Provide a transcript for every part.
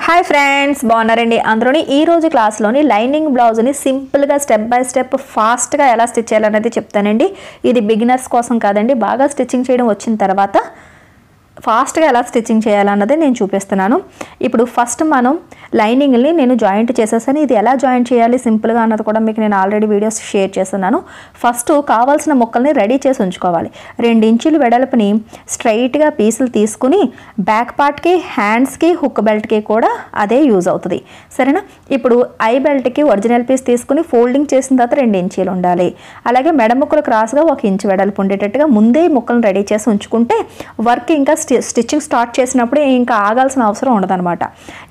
Hi friends, బాగున్నారండి అందరూని. ఈ రోజు క్లాస్లోని లైనింగ్ బ్లౌజ్ని సింపుల్గా స్టెప్ బై స్టెప్ ఫాస్ట్గా ఎలా స్టిచ్ చేయాలనేది చెప్తానండి. ఇది బిగినర్స్ కోసం కాదండి, బాగా స్టిచ్చింగ్ చేయడం వచ్చిన తర్వాత ఫాస్ట్గా ఎలా స్టిచ్చింగ్ చేయాలన్నది నేను చూపిస్తున్నాను. ఇప్పుడు ఫస్ట్ మనం లైనింగ్ని నేను జాయింట్ చేసేసాను. ఇది ఎలా జాయింట్ చేయాలి సింపుల్గా అన్నది కూడా మీకు నేను ఆల్రెడీ వీడియోస్ షేర్ చేస్తున్నాను. ఫస్ట్ కావాల్సిన ముక్కల్ని రెడీ చేసి ఉంచుకోవాలి. 2 ఇంచులు వెడల్పుని స్ట్రైట్గా పీసులు తీసుకుని బ్యాక్ పార్ట్కి, హ్యాండ్స్కి, హుక్ బెల్ట్కి కూడా అదే యూజ్ అవుతుంది. సరేనా? ఇప్పుడు ఐ బెల్ట్కి ఒరిజినల్ పీస్ తీసుకుని ఫోల్డింగ్ చేసిన తర్వాత 2 ఇంచీలు ఉండాలి. అలాగే మెడ ముక్కలు క్రాస్గా 1 ఇంచు వెడల్పు ఉండేటట్టుగా ముందే ముక్కలను రెడీ చేసి ఉంచుకుంటే వర్క్ ఇంకా స్టిచ్చింగ్ స్టార్ట్ చేసినప్పుడు ఇంకా ఆగాల్సిన అవసరం ఉండదన్నమాట.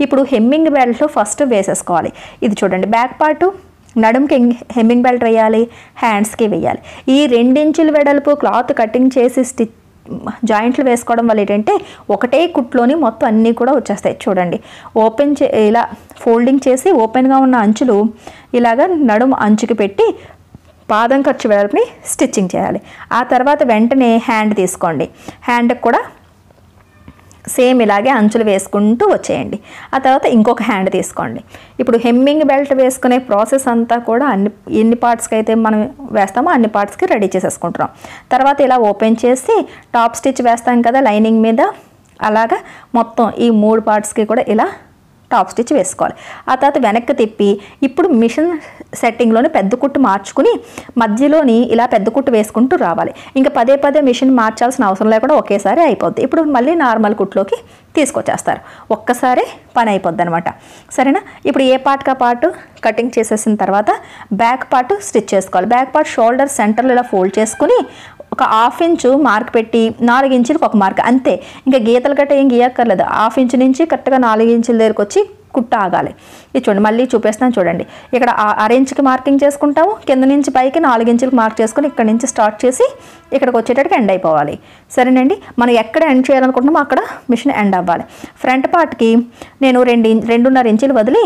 ఇప్పుడు హెమ్మింగ్ బెల్ట్ ఫస్ట్ వేసేసుకోవాలి. ఇది చూడండి, బ్యాక్ పార్ట్ నడుముకి హెమ్మింగ్ బెల్ట్ వేయాలి, హ్యాండ్స్కి వేయాలి. ఈ 2 ఇంచుల వెడల్పు క్లాత్ కటింగ్ చేసి జాయింట్లు వేసుకోవడం వల్ల ఏంటంటే ఒకటే కుట్లోని మొత్తం అన్నీ కూడా వచ్చేస్తాయి. చూడండి, ఇలా ఫోల్డింగ్ చేసి ఓపెన్గా ఉన్న అంచులు ఇలాగ నడుము అంచుకి పెట్టి పాదం ఖర్చు వెడల్పుని స్టిచ్చింగ్ చేయాలి. ఆ తర్వాత వెంటనే హ్యాండ్ తీసుకోండి. హ్యాండ్కి కూడా సేమ్ ఇలాగే అంచులు వేసుకుంటూ వచ్చేయండి. ఆ తర్వాత ఇంకొక హ్యాండ్ తీసుకోండి. ఇప్పుడు హెమ్మింగ్ బెల్ట్ వేసుకునే ప్రాసెస్ అంతా కూడా ఎన్ని పార్ట్స్కి అయితే మనం వేస్తామో అన్ని పార్ట్స్కి రెడీ చేసేసుకుంటున్నాం. తర్వాత ఇలా ఓపెన్ చేసి టాప్ స్టిచ్ వేస్తాం కదా లైనింగ్ మీద, అలాగా మొత్తం ఈ 3 పార్ట్స్కి కూడా ఇలా టాప్ స్టిచ్ వేసుకోవాలి. ఆ తర్వాత వెనక్కి తిప్పి ఇప్పుడు మిషన్ సెట్టింగ్లోని పెద్ద కుట్టు మార్చుకుని మధ్యలోని ఇలా పెద్ద కుట్టు వేసుకుంటూ రావాలి. ఇంకా పదే మిషన్ మార్చాల్సిన అవసరం లేకుండా ఒకేసారి అయిపోద్ది. ఇప్పుడు మళ్ళీ నార్మల్ కుట్లోకి తీసుకొచ్చేస్తారు. ఒక్కసారి పని అయిపోద్ది అనమాట. సరేనా? ఇప్పుడు ఏ పార్ట్కి ఆ పార్ట్ కటింగ్ చేసేసిన తర్వాత బ్యాక్ పార్ట్ స్టిచ్ చేసుకోవాలి. బ్యాక్ పార్ట్ షోల్డర్ సెంటర్లో ఇలా ఫోల్డ్ చేసుకుని ఒక 1/2 ఇంచు మార్క్ పెట్టి 4 ఇంచులకు ఒక మార్క్, అంతే. ఇంకా గీతలు గట్ట ఏం గీయక్కర్లేదు. 1/2 ఇంచు నుంచి కరెక్ట్గా 4 ఇంచుల దగ్గరకు వచ్చి కుట్ట ఆగాలి. ఇది చూడండి, మళ్ళీ చూపిస్తాను చూడండి. ఇక్కడ 1/2 ఇంచుకి మార్కింగ్ చేసుకుంటాము, కింద నుంచి పైకి 4 ఇంచులకు మార్క్ చేసుకుని ఇక్కడ నుంచి స్టార్ట్ చేసి ఇక్కడికి వచ్చేటట్టుగా ఎండ్ అయిపోవాలి. సరేనండి? మనం ఎక్కడ ఎండ్ చేయాలనుకుంటున్నామో అక్కడ మిషన్ ఎండ్ అవ్వాలి. ఫ్రంట్ పార్ట్కి నేను 2.5 ఇంచులు వదిలి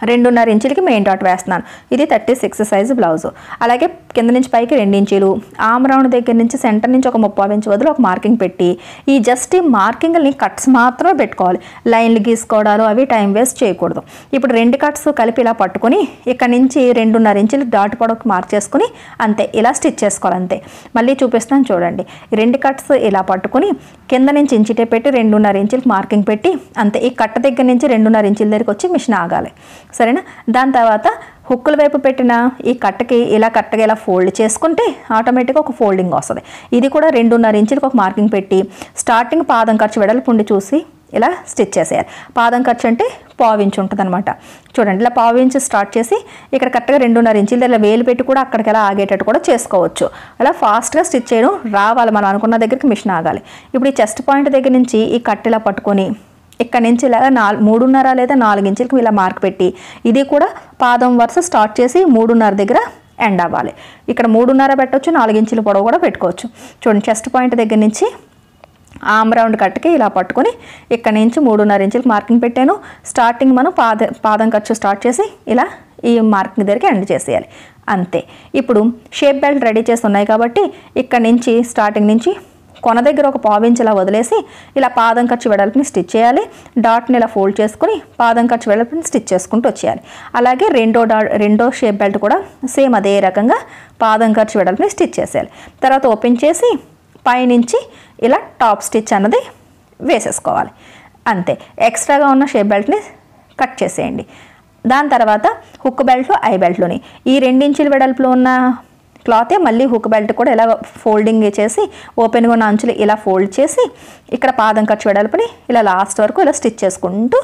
2.5 ఇంచులకి మెయిన్ డాట్ వేస్తున్నాను. ఇది 36 సైజు బ్లౌజు. అలాగే కింద నుంచి పైకి 2 ఇంచులు, ఆమ్ రౌండ్ దగ్గర నుంచి సెంటర్ నుంచి ఒక 30 ఇంచు వదిలి ఒక మార్కింగ్ పెట్టి ఈ జస్ట్ ఈ మార్కింగ్ని కట్స్ మాత్రమే పెట్టుకోవాలి. లైన్లు గీసుకోవడాలు అవి టైం వేస్ట్ చేయకూడదు. ఇప్పుడు 2 కట్స్ కలిపి ఇలా పట్టుకొని ఇక్కడ నుంచి 2.5 ఇంచులు డాట్ పొడవుకి మార్క్ చేసుకుని అంతే ఇలా స్టిచ్ చేసుకోవాలి. అంతే. మళ్ళీ చూపిస్తాను చూడండి. 2 కట్స్ ఇలా పట్టుకుని కింద నుంచి ఇంచిటే పెట్టి 2.5 ఇంచులకి మార్కింగ్ పెట్టి అంతే. ఈ కట్ట దగ్గర నుంచి 2.5 ఇంచుల దగ్గరికి వచ్చి మిషన్ ఆగాలి. సరేనా? దాని తర్వాత హుక్కుల వైపు పెట్టిన ఈ కట్టకి ఇలా కరెక్ట్గా ఇలా ఫోల్డ్ చేసుకుంటే ఆటోమేటిక్గా ఒక ఫోల్డింగ్ వస్తుంది. ఇది కూడా 2.5 ఇంచులకు ఒక మార్కింగ్ పెట్టి స్టార్టింగ్ పాదం ఖర్చు వెడల్పు ఉండి చూసి ఇలా స్టిచ్ చేసేయాలి. పాదం ఖర్చు అంటే 1/4 ఇంచు ఉంటుంది అనమాట. చూడండి, ఇలా 1/4 ఇంచు స్టార్ట్ చేసి ఇక్కడ కరెక్ట్గా 2.5 ఇంచుల దగ్గర వేలు పెట్టి కూడా అక్కడికి ఎలా ఆగేటట్టు కూడా చేసుకోవచ్చు. అలా ఫాస్ట్గా స్టిచ్ చేయడం రావాలి. మనం అనుకున్న దగ్గరికి మిషన్ ఆగాలి. ఇప్పుడు ఈ చెస్ట్ పాయింట్ దగ్గర నుంచి ఈ కట్ ఇలా పట్టుకొని ఇక్కడ నుంచి ఇలా 3.5 లేదా 4 ఇంచులకు ఇలా మార్క్ పెట్టి ఇది కూడా పాదం వరుస స్టార్ట్ చేసి 3.5 దగ్గర ఎండ్ అవ్వాలి. ఇక్కడ 3.5 పెట్టవచ్చు, 4 ఇంచుల పొడవు కూడా పెట్టుకోవచ్చు. చూడండి, చెస్ట్ పాయింట్ దగ్గర నుంచి ఆమ్ రౌండ్ కట్కి ఇలా పట్టుకొని ఇక్కడ నుంచి 3.5 ఇంచులకు మార్కింగ్ పెట్టాను. స్టార్టింగ్ మనం పాదం ఖర్చు స్టార్ట్ చేసి ఇలా ఈ మార్కింగ్ దగ్గరికి ఎండ్ చేసేయాలి. అంతే. ఇప్పుడు షేప్ బెల్ట్ రెడీ చేసి ఉన్నాయి కాబట్టి ఇక్కడ నుంచి స్టార్టింగ్ నుంచి కొన దగ్గర ఒక 1/4 ఇంచు ఇలా వదిలేసి ఇలా పాదం ఖర్చు వెడల్పుని స్టిచ్ చేయాలి. డాట్ని ఇలా ఫోల్డ్ చేసుకుని పాదం ఖర్చు వెడల్పుని స్టిచ్ చేసుకుంటూ వచ్చేయాలి. అలాగే రెండో షేప్ బెల్ట్ కూడా సేమ్ అదే రకంగా పాదం ఖర్చు వెడల్పుని స్టిచ్ చేసేయాలి. తర్వాత ఓపెన్ చేసి పైనుంచి ఇలా టాప్ స్టిచ్ అన్నది వేసేసుకోవాలి. అంతే. ఎక్స్ట్రాగా ఉన్న షేప్ బెల్ట్ని కట్ చేసేయండి. దాని తర్వాత హుక్ బెల్ట్, ఐ బెల్ట్లోని ఈ 2 ఇంచుల వెడల్పులో ఉన్న క్లాతే మళ్ళీ హుక్ బెల్ట్ కూడా ఇలా ఫోల్డింగ్ చేసి ఓపెన్గా ఉన్న అంచులు ఇలా ఫోల్డ్ చేసి ఇక్కడ పాదం ఖర్చు వెడల్పుని ఇలా లాస్ట్ వరకు ఇలా స్టిచ్ చేసుకుంటూ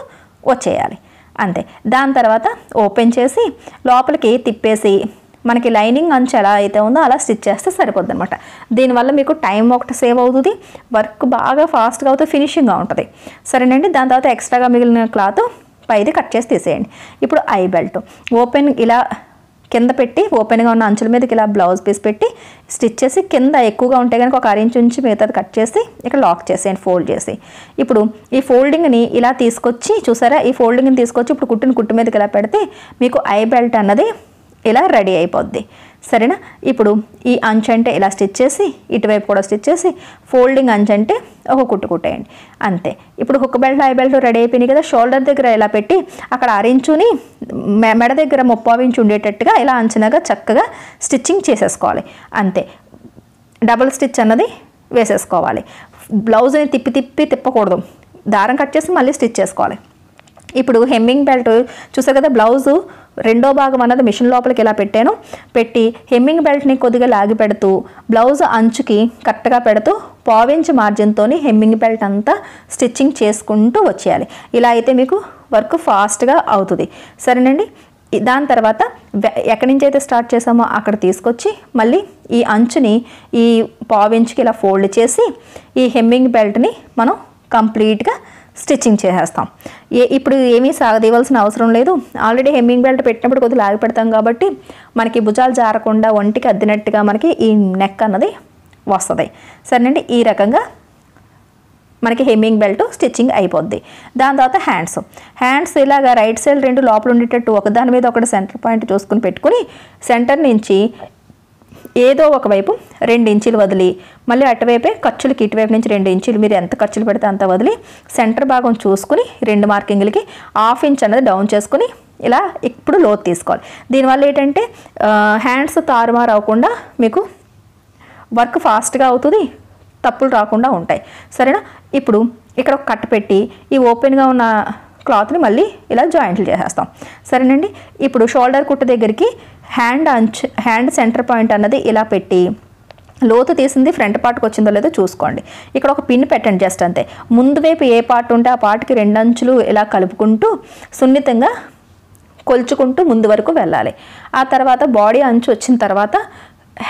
వచ్చేయాలి. అంతే. దాని తర్వాత ఓపెన్ చేసి లోపలికి తిప్పేసి మనకి లైనింగ్ అంచు ఎలా అయితే ఉందో అలా స్టిచ్ చేస్తే సరిపోద్ది అనమాట. దీనివల్ల మీకు టైం ఒకటి సేవ్ అవుతుంది, వర్క్ బాగా ఫాస్ట్గా అవుతుంది, ఫినిషింగ్గా ఉంటుంది. సరేనండి? దాని తర్వాత ఎక్స్ట్రాగా మిగిలిన క్లాత్ పైది కట్ చేసి తీసేయండి. ఇప్పుడు ఐ బెల్ట్ ఓపెన్ ఇలా కింద పెట్టి ఓపెన్గా ఉన్న అంచుల మీదకి ఇలా బ్లౌజ్ పీస్ పెట్టి స్టిచ్ చేసి కింద ఎక్కువగా ఉంటే కనుక ఒక 1/2 ఇంచు నుంచి మిగతాది కట్ చేసి ఇక్కడ లాక్ చేసేయండి ఫోల్డ్ చేసి. ఇప్పుడు ఈ ఫోల్డింగ్ని ఇలా తీసుకొచ్చి చూసారా, ఈ ఫోల్డింగ్ని తీసుకొచ్చి ఇప్పుడు కుట్టు మీదకి ఇలా పెడితే మీకు ఐ బెల్ట్ అన్నది ఇలా రెడీ అయిపోద్ది. సరేనా. ఇప్పుడు ఈ అంచు అంటే ఇలా స్టిచ్ చేసి ఇటువైపు కూడా స్టిచ్ చేసి ఫోల్డింగ్ అంచు అంటే ఒక కుట్టు కుట్టేయండి అంతే. ఇప్పుడు hook belt high belt ready అయిపోయినాయి కదా. షోల్డర్ దగ్గర ఇలా పెట్టి అక్కడ 6 ఇంచుని మెడ దగ్గర 3/4 ఇంచు ఉండేటట్టుగా ఇలా అంచనాగా చక్కగా స్టిచ్చింగ్ చేసేసుకోవాలి అంతే. డబుల్ స్టిచ్ అన్నది వేసేసుకోవాలి. బ్లౌజ్ని తిప్పకూడదు, దారం కట్ చేసి మళ్ళీ స్టిచ్ చేసుకోవాలి. ఇప్పుడు హెమ్మింగ్ బెల్ట్ చూసారు కదా, బ్లౌజు రెండో భాగం అన్నది మిషన్ లోపలికి ఇలా పెట్టి హెమ్మింగ్ బెల్ట్ని కొద్దిగా లాగి పెడుతూ బ్లౌజ్ అంచుకి కరెక్ట్గా పెడుతూ 1/4 ఇంచ్ మార్జిన్తో హెమ్మింగ్ బెల్ట్ అంతా స్టిచ్చింగ్ చేసుకుంటూ వచ్చేయాలి. ఇలా అయితే మీకు వర్క్ ఫాస్ట్గా అవుతుంది. సరేనండి. దాని తర్వాత ఎక్కడి నుంచి అయితే స్టార్ట్ చేసామో అక్కడ తీసుకొచ్చి మళ్ళీ ఈ అంచుని ఈ 1/4 ఇంచ్కి ఇలా ఫోల్డ్ చేసి ఈ హెమ్మింగ్ బెల్ట్ని మనం కంప్లీట్గా స్టిచ్చింగ్ చేసేస్తాం. ఇప్పుడు ఏమీ సాగదీయవలసిన అవసరం లేదు. ఆల్రెడీ హెమ్మింగ్ బెల్ట్ పెట్టినప్పుడు కొద్దిగా లాగి పెడతాం కాబట్టి మనకి భుజాలు జారకుండా ఒంటికి అద్దినట్టుగా మనకి ఈ నెక్ అన్నది వస్తుంది. సరేనండి. ఈ రకంగా మనకి హెమ్మింగ్ బెల్ట్ స్టిచ్చింగ్ అయిపోద్ది. దాని తర్వాత హ్యాండ్స్ ఇలాగా రైట్ సైడ్ 2 లోపల ఉండేటట్టు ఒకదాని మీద ఒకటి సెంటర్ పాయింట్ చూసుకుని పెట్టుకుని సెంటర్ నుంచి ఏదో ఒకవైపు 2 ఇంచులు వదిలి మళ్ళీ అటువైపే ఖర్చులకి ఇటువైపు నుంచి 2 ఇంచులు మీరు ఎంత ఖర్చులు పెడితే అంత వదిలి సెంటర్ భాగం చూసుకుని 2 మార్కింగ్లకి 1/2 ఇంచ్ అనేది డౌన్ చేసుకుని ఇలా ఇప్పుడు లోతు తీసుకోవాలి. దీనివల్ల ఏంటంటే హ్యాండ్స్ తారుమారు అవ్వకుండా మీకు వర్క్ ఫాస్ట్గా అవుతుంది, తప్పులు రాకుండా ఉంటాయి. సరేనా. ఇప్పుడు ఇక్కడ ఒక కట్ పెట్టి ఈ ఓపెన్గా ఉన్న క్లాత్ని మళ్ళీ ఇలా జాయింట్లు చేసేస్తాం. సరేనండి. ఇప్పుడు షోల్డర్ కుట్టు దగ్గరికి హ్యాండ్ సెంటర్ పాయింట్ అన్నది ఇలా పెట్టి లోతు తీసింది ఫ్రంట్ పార్ట్కి వచ్చిందో లేదో చూసుకోండి. ఇక్కడ ఒక పిన్ పెట్టండి జస్ట్ అంతే. ముందు వైపు ఏ పార్ట్ ఉంటే ఆ పార్ట్కి 2 అంచులు ఇలా కలుపుకుంటూ సున్నితంగా కొలుచుకుంటూ ముందు వరకు వెళ్ళాలి. ఆ తర్వాత బాడీ అంచు వచ్చిన తర్వాత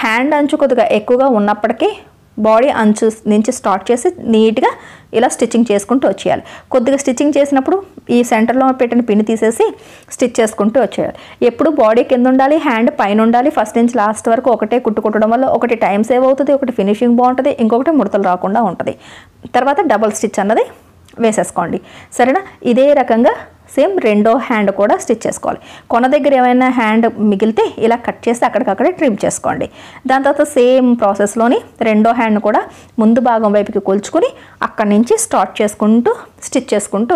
హ్యాండ్ అంచు కొద్దిగా ఎక్కువగా ఉన్నప్పటికీ బాడీ అంచు నుంచి స్టార్ట్ చేసి నీట్గా ఇలా స్టిచ్చింగ్ చేసుకుంటూ వచ్చేయాలి. కొద్దిగా స్టిచ్చింగ్ చేసినప్పుడు ఈ సెంటర్లో పెట్టిన పిన్ తీసేసి స్టిచ్ చేసుకుంటూ వచ్చేయాలి. ఎప్పుడు బాడీ కింద ఉండాలి, హ్యాండ్ పైన ఉండాలి. ఫస్ట్ నుంచి లాస్ట్ వరకు ఒకటే కుట్టడం వల్ల ఒకటి టైం సేవ్ అవుతుంది, ఒకటి ఫినిషింగ్ బాగుంటుంది, ఇంకొకటి ముడతలు రాకుండా ఉంటుంది. తర్వాత డబల్ స్టిచ్ అన్నది వేసేసుకోండి. సరేనా. ఇదే రకంగా సేమ్ రెండో హ్యాండ్ కూడా స్టిచ్ చేసుకోవాలి. కొన దగ్గర ఏమైనా హ్యాండ్ మిగిలితే ఇలా కట్ చేసి అక్కడికక్కడే ట్రిమ్ చేసుకోండి. దాని తర్వాత సేమ్ ప్రాసెస్లోని రెండో హ్యాండ్ కూడా ముందు భాగం వైపుకి కొలుచుకుని అక్కడి నుంచి స్టార్ట్ చేసుకుంటూ స్టిచ్ చేసుకుంటూ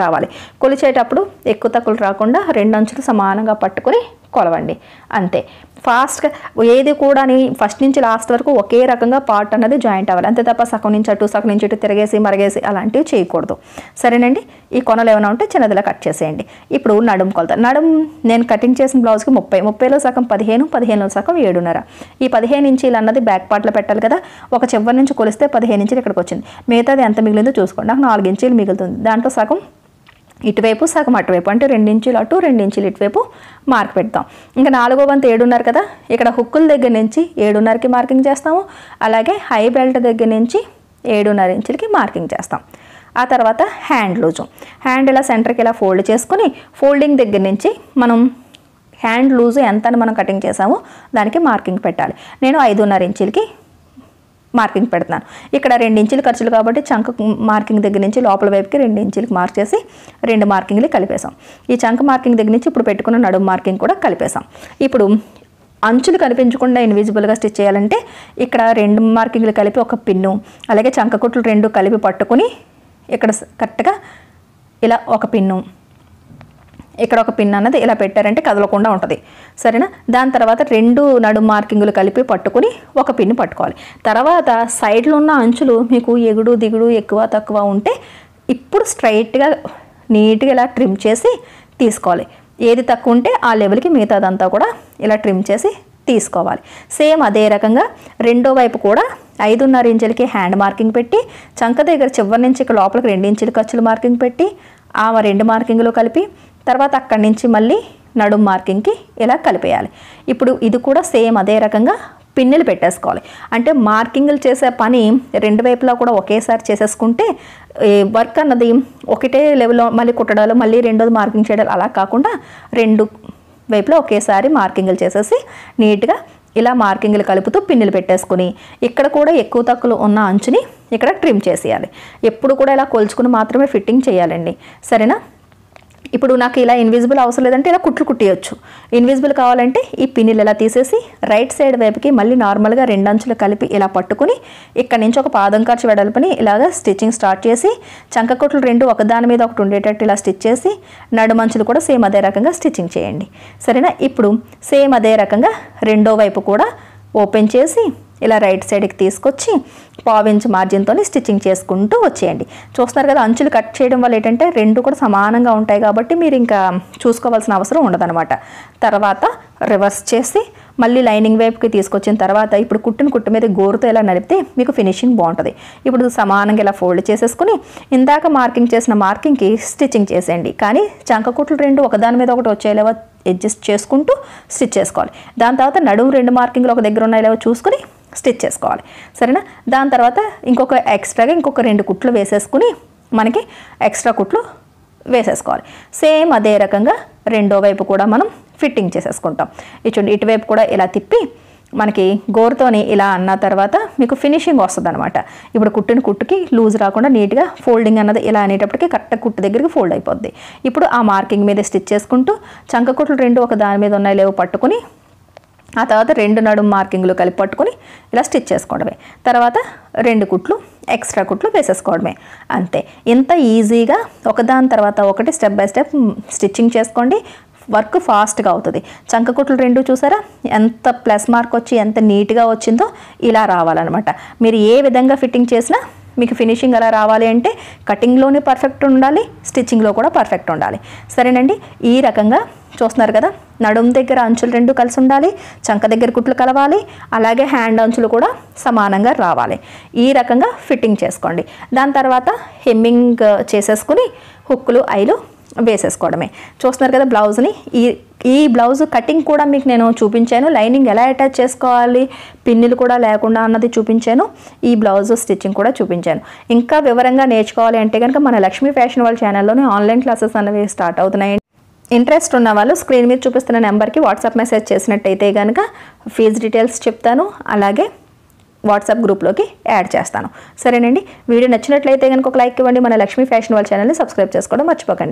రావాలి. కొలిచేటప్పుడు ఎక్కువ తక్కువలు రాకుండా 2 అంచులు సమానంగా పట్టుకొని కొలవండి అంతే. ఫాస్ట్గా ఏది కూడా ఫస్ట్ నుంచి లాస్ట్ వరకు ఒకే రకంగా పార్ట్ అన్నది జాయింట్ అవ్వాలి అంతే తప్ప సగం నుంచి అటు తిరగేసి మరగేసి అలాంటివి చేయకూడదు. సరేనండి. ఈ కొనలు ఏమైనా ఉంటే చిన్నదిలా కట్ చేసేయండి. ఇప్పుడు నడుం కొలత. నేను కటింగ్ చేసిన బ్లౌజ్కి 30లో సగం 15, 15లో సగం 7.5. ఈ 15 ఇంచీలు అన్నది బ్యాక్ పార్ట్లో పెట్టాలి కదా. ఒక చివరి నుంచి కొలిస్తే 15 ఇంచులు ఇక్కడికి వచ్చింది. మిగతాది ఎంత మిగిలిందో చూసుకోండి. నాకు 4 ఇంచీలు మిగులుతుంది. దాంట్లో సగం ఇటువైపు సగం అటువైపు అంటే 2 ఇంచులు అటు 2 ఇంచులు ఇటువైపు మార్క్ పెడతాం. ఇంకా 4వ వంతు 7.5 కదా. ఇక్కడ హుక్కుల దగ్గర నుంచి 7.5కి మార్కింగ్ చేస్తాము. అలాగే హై బెల్ట్ దగ్గర నుంచి 7.5 ఇంచులకి మార్కింగ్ చేస్తాం. ఆ తర్వాత హ్యాండ్ లూజు. హ్యాండ్ ఇలా సెంటర్కి ఇలా ఫోల్డ్ చేసుకుని ఫోల్డింగ్ దగ్గర నుంచి మనం హ్యాండ్ లూజు ఎంత అని మనం కటింగ్ చేసామో దానికి మార్కింగ్ పెట్టాలి. నేను 5.5 ఇంచులకి మార్కింగ్ పెడుతున్నాను. ఇక్కడ 2 ఇంచులు ఖర్చులు కాబట్టి చంక మార్కింగ్ దగ్గర నుంచి లోపల వైపుకి 2 ఇంచులకి మార్క్ చేసి 2 మార్కింగ్లు కలిపేసాం. ఈ చంక మార్కింగ్ దగ్గర నుంచి ఇప్పుడు పెట్టుకున్న నడుము మార్కింగ్ కూడా కలిపేసాం. ఇప్పుడు అంచులు కనిపించకుండా ఇన్విజిబుల్గా స్టిచ్ చేయాలంటే ఇక్కడ 2 మార్కింగ్లు కలిపి ఒక పిన్ను అలాగే చంక కుట్లు 2 కలిపి పట్టుకుని ఇక్కడ కరెక్ట్గా ఇలా ఒక పిన్ను ఇక్కడ ఒక పిన్ అన్నది ఇలా పెట్టారంటే కదలకుండా ఉంటుంది. సరేనా. దాని తర్వాత 2 నడుము మార్కింగులు కలిపి పట్టుకుని ఒక పిన్ పట్టుకోవాలి. తర్వాత సైడ్లో ఉన్న అంచులు మీకు ఎగుడు దిగుడు ఎక్కువ తక్కువ ఉంటే ఇప్పుడు స్ట్రైట్గా నీట్గా ఇలా ట్రిమ్ చేసి తీసుకోవాలి. ఏది తక్కువ ఉంటే ఆ లెవెల్కి మిగతాదంతా కూడా ఇలా ట్రిమ్ చేసి తీసుకోవాలి. సేమ్ అదే రకంగా రెండో వైపు కూడా 5.5 ఇంచులకి హ్యాండ్ మార్కింగ్ పెట్టి చంక దగ్గర చివరి నుంచి ఇక్కడ లోపలికి 2 ఇంచులు ఖర్చులు మార్కింగ్ పెట్టి ఆ 2 మార్కింగ్లు కలిపి తర్వాత అక్కడి నుంచి మళ్ళీ నడుము మార్కింగ్కి ఇలా కలిపేయాలి. ఇప్పుడు ఇది కూడా సేమ్ అదే రకంగా పిన్నులు పెట్టేసుకోవాలి. అంటే మార్కింగ్లు చేసే పని 2 వైపులా కూడా ఒకేసారి చేసేసుకుంటే వర్క్ అన్నది ఒకటే లెవెల్లో మళ్ళీ కుట్టడాలు మళ్ళీ రెండోది మార్కింగ్ చేయడాలు అలా కాకుండా 2 వైపులో ఒకేసారి మార్కింగ్లు చేసేసి నీట్గా ఇలా మార్కింగ్లు కలుపుతూ పిన్నులు పెట్టేసుకుని ఇక్కడ కూడా ఎక్కువ తక్కువలు ఉన్న అంచుని ఇక్కడ ట్రిమ్ చేసేయాలి. ఎప్పుడు కూడా ఇలా కొలుచుకుని మాత్రమే ఫిట్టింగ్ చేయాలండి. సరేనా. ఇప్పుడు నాకు ఇలా ఇన్విజిబుల్ అవసరం లేదంటే ఇలా కుట్లు కుట్టేయచ్చు. ఇన్విజిబుల్ కావాలంటే ఈ పిన్నులు ఇలా తీసేసి రైట్ సైడ్ వైపుకి మళ్ళీ నార్మల్గా 2 అంచులు కలిపి ఇలా పట్టుకుని ఇక్కడ నుంచి ఒక పాదం ఖర్చు వెడల్పుని ఇలాగ స్టిచ్చింగ్ స్టార్ట్ చేసి చంక కుట్లు 2 ఒకదాని మీద ఒకటి ఉండేటట్టు ఇలా స్టిచ్ చేసి నడుమంచులు కూడా సేమ్ అదే రకంగా స్టిచ్చింగ్ చేయండి. సరేనా? ఇప్పుడు సేమ్ అదే రకంగా రెండో వైపు కూడా ఓపెన్ చేసి ఇలా రైట్ సైడ్కి తీసుకొచ్చి 1/2 ఇంచ్ మార్జిన్తో స్టిచ్చింగ్ చేసుకుంటూ వచ్చేయండి. చూస్తున్నారు కదా, అంచులు కట్ చేయడం వల్ల ఏంటంటే 2 కూడా సమానంగా ఉంటాయి కాబట్టి మీరు ఇంకా చూసుకోవాల్సిన అవసరం ఉండదన్నమాట. తర్వాత రివర్స్ చేసి మళ్ళీ లైనింగ్ వైపుకి తీసుకొచ్చిన తర్వాత ఇప్పుడు కుట్టు మీద గోరుతో ఇలా నలిపితే మీకు ఫినిషింగ్ బాగుంటుంది. ఇప్పుడు సమానంగా ఇలా ఫోల్డ్ చేసేసుకుని ఇందాక మార్కింగ్ చేసిన మార్కింగ్కి స్టిచ్చింగ్ చేసేయండి. కానీ చంక కుట్లు 2 ఒకదాని మీద ఒకటి వచ్చేలాగా అడ్జస్ట్ చేసుకుంటూ స్టిచ్ చేసుకోవాలి. దాని తర్వాత నడుము 2 మార్కింగ్లు ఒక దగ్గర ఉన్నాయో చూసుకుని స్టిచ్ చేసుకోవాలి. సరేనా? దాని తర్వాత ఇంకొక 2 కుట్లు వేసేసుకుని మనకి ఎక్స్ట్రా కుట్లు వేసేసుకోవాలి. సేమ్ అదే రకంగా రెండో వైపు కూడా మనం ఫిట్టింగ్ చేసేసుకుంటాం. చూడండి, ఇటువైపు కూడా ఇలా తిప్పి మనకి గోరుతోని ఇలా అన్న తర్వాత మీకు ఫినిషింగ్ వస్తుంది అనమాట. ఇప్పుడు కుట్టుకి లూజ్ రాకుండా నీట్గా ఫోల్డింగ్ అన్నది ఇలా అనేటప్పటికి కరెక్ట్ కుట్టు దగ్గరికి ఫోల్డ్ అయిపోద్ది. ఇప్పుడు ఆ మార్కింగ్ మీద స్టిచ్ చేసుకుంటూ చంక కుట్లు 2 ఒక దాని మీద ఉన్నాయి లేవో పట్టుకుని ఆ తర్వాత 2 నడుము మార్కింగ్లు కలిపి పట్టుకుని ఇలా స్టిచ్ చేసుకోవడమే. తర్వాత 2 కుట్లు ఎక్స్ట్రా కుట్లు వేసేసుకోవడమే. అంతే. ఇంత ఈజీగా ఒకదాని తర్వాత ఒకటి స్టెప్ బై స్టెప్ స్టిచ్చింగ్ చేసుకోండి. వర్క్ ఫాస్ట్గా అవుతుంది. చంక కుట్లు 2 చూసారా ఎంత ప్లస్ మార్క్ వచ్చి ఎంత నీట్గా వచ్చిందో ఇలా రావాలన్నమాట. మీరు ఏ విధంగా ఫిట్టింగ్ చేసినా మీకు ఫినిషింగ్ అలా రావాలి అంటే కటింగ్లోనే పర్ఫెక్ట్ ఉండాలి, స్టిచ్చింగ్లో కూడా పర్ఫెక్ట్ ఉండాలి. సరేనండి? ఈ రకంగా చూస్తున్నారు కదా, నడుము దగ్గర అంచులు 2 కలిసి ఉండాలి, చంక దగ్గర కుట్లు కలవాలి, అలాగే హ్యాండ్ అంచులు కూడా సమానంగా రావాలి. ఈ రకంగా ఫిట్టింగ్ చేసుకోండి. దాని తర్వాత హెమ్మింగ్ చేసేసుకుని హుక్కులు ఐలు వేసేసుకోవడమే. చూస్తున్నారు కదా బ్లౌజ్ని. ఈ బ్లౌజ్ కటింగ్ కూడా మీకు నేను చూపించాను, లైనింగ్ ఎలా అటాచ్ చేసుకోవాలి, పిన్నులు కూడా లేకుండా అన్నది చూపించాను, ఈ బ్లౌజ్ స్టిచ్చింగ్ కూడా చూపించాను. ఇంకా వివరంగా నేర్చుకోవాలి అంటే కనుక మన లక్ష్మీ ఫ్యాషన్ వాళ్ళ ఛానల్లోనే ఆన్లైన్ క్లాసెస్ అనేవి స్టార్ట్ అవుతున్నాయి. ఇంట్రెస్ట్ ఉన్న వాళ్ళు స్క్రీన్ మీద చూపిస్తున్న నెంబర్కి వాట్సాప్ మెసేజ్ చేసినట్టయితే కనుక ఫీజు డీటెయిల్స్ చెప్తాను, అలాగే వాట్సాప్ గ్రూప్లోకి యాడ్ చేస్తాను. సరేనండి? వీడియో నచ్చినట్లయితే కనుక ఒక లైక్ ఇవ్వండి. మన లక్ష్మీ ఫ్యాషన్ వాళ్ళ ఛానల్ని సబ్స్క్రైబ్ చేసుకోవడం మర్చిపోకండి.